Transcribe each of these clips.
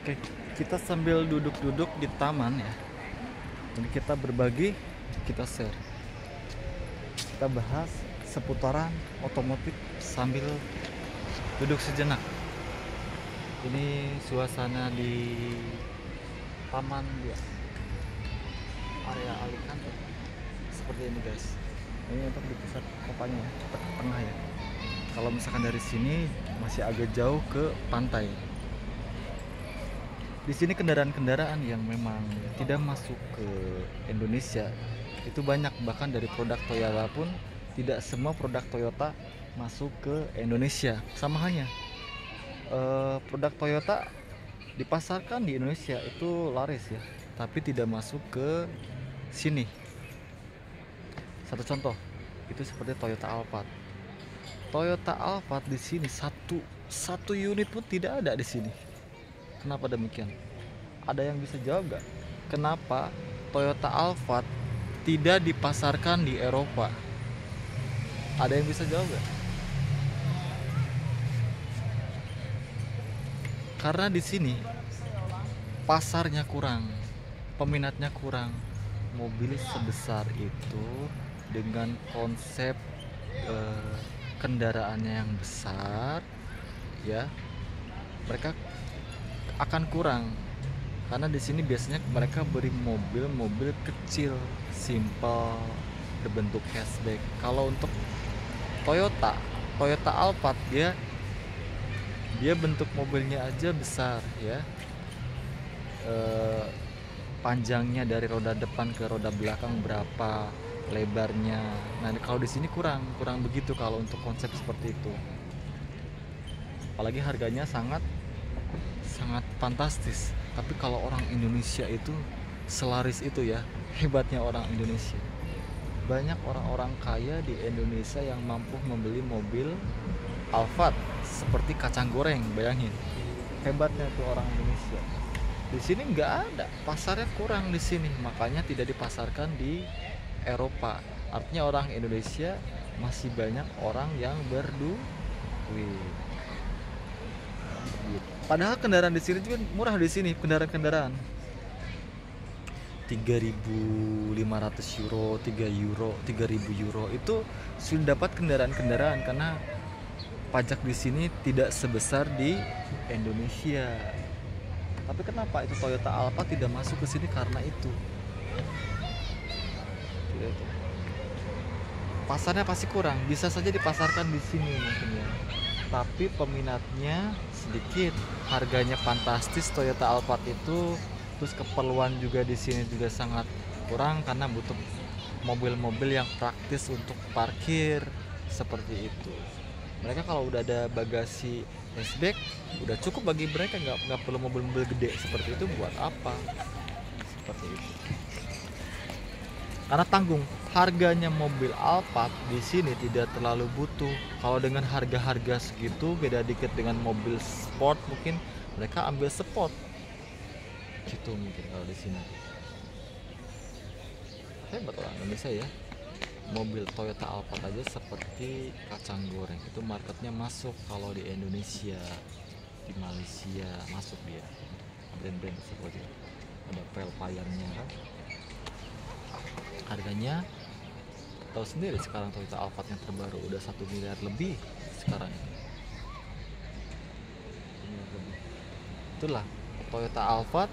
Oke, kita sambil duduk-duduk di taman ya. Ini kita berbagi, kita share. Kita bahas seputaran otomotif sambil duduk sejenak. Ini suasana di taman ya, area Alicante. Seperti ini guys. Ini untuk di pusat kotanya, cepat ke tengah ya. Kalau misalkan dari sini masih agak jauh ke pantai. Di sini kendaraan-kendaraan yang memang tidak masuk ke Indonesia itu banyak, bahkan dari produk Toyota pun tidak semua produk Toyota masuk ke Indonesia. Sama halnya produk Toyota dipasarkan di Indonesia itu laris ya, tapi tidak masuk ke sini. Satu contoh itu seperti Toyota Alphard. Toyota Alphard di sini satu unit pun tidak ada di sini. Kenapa demikian? Ada yang bisa jawab gak? Kenapa Toyota Alphard tidak dipasarkan di Eropa? Ada yang bisa jawab gak? Karena di sini pasarnya kurang, peminatnya kurang. Mobil sebesar itu dengan konsep kendaraannya yang besar, ya, mereka akan kurang. Karena di sini biasanya mereka beri mobil kecil, simple, berbentuk hatchback. Kalau untuk Toyota Alphard dia bentuk mobilnya aja besar ya. Panjangnya dari roda depan ke roda belakang berapa, lebarnya. Nah, kalau di sini kurang begitu kalau untuk konsep seperti itu. Apalagi harganya sangat fantastis. Tapi kalau orang Indonesia itu selaris itu ya, hebatnya orang Indonesia. Banyak orang-orang kaya di Indonesia yang mampu membeli mobil Alphard seperti kacang goreng, bayangin. Hebatnya tuh orang Indonesia. Di sini nggak ada, pasarnya kurang di sini, makanya tidak dipasarkan di Eropa. Artinya orang Indonesia masih banyak orang yang berduit. Padahal kendaraan di sini juga murah di sini, kendaraan 3.500 euro, 3.000 euro itu sudah dapat kendaraan-kendaraan, karena pajak di sini tidak sebesar di Indonesia. Tapi kenapa itu Toyota Alphard tidak masuk ke sini? Karena itu. Pasarnya pasti kurang, bisa saja dipasarkan di sini mungkin ya. Tapi peminatnya sedikit, harganya fantastis Toyota Alphard itu, terus keperluan juga di sini juga sangat kurang karena butuh mobil-mobil yang praktis untuk parkir seperti itu. Mereka kalau udah ada bagasi hatchback udah cukup bagi mereka, nggak perlu mobil-mobil gede seperti itu. Buat apa? Seperti itu. Karena tanggung, harganya mobil Alphard di sini tidak terlalu butuh. Kalau dengan harga-harga segitu, beda dikit dengan mobil sport, mungkin mereka ambil sport. Gitu mungkin kalau di sini. Hebat orang Indonesia ya. Mobil Toyota Alphard aja seperti kacang goreng. Itu marketnya masuk kalau di Indonesia, di Malaysia masuk dia. Brand-brand seperti itu. Ada Velfire-nya kan. Harganya tahu sendiri sekarang Toyota Alphard yang terbaru udah 1 miliar lebih sekarang. Itulah Toyota Alphard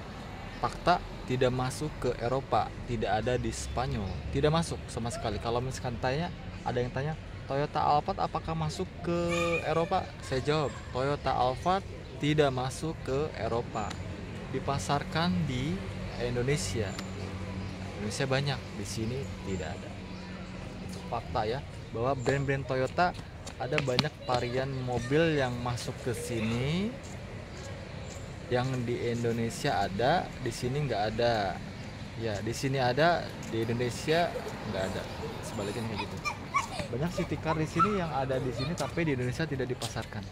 fakta tidak masuk ke Eropa, tidak ada di Spanyol, tidak masuk sama sekali. Kalau misalkan ada yang tanya Toyota Alphard apakah masuk ke Eropa, saya jawab Toyota Alphard tidak masuk ke Eropa, dipasarkan di Indonesia. Indonesia banyak, di sini tidak ada. Itu fakta ya, bahwa brand-brand Toyota ada banyak varian mobil yang masuk ke sini, yang di Indonesia ada, di sini nggak ada. Ya, di sini ada, di Indonesia nggak ada. Sebaliknya kayak gitu. Banyak city car di sini yang ada di sini tapi di Indonesia tidak dipasarkan.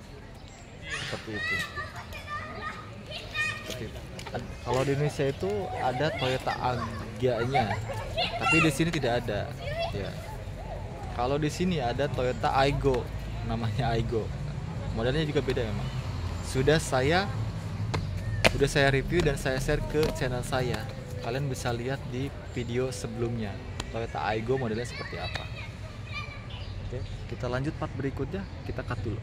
Seperti itu. Kalau di Indonesia itu ada Toyota Agya-nya, tapi di sini tidak ada. Ya. Kalau di sini ada Toyota Aygo, namanya Aygo. Modelnya juga beda memang. Sudah saya udah saya review dan saya share ke channel saya. Kalian bisa lihat di video sebelumnya Toyota Aygo modelnya seperti apa. Oke, kita lanjut part berikutnya, kita cut dulu.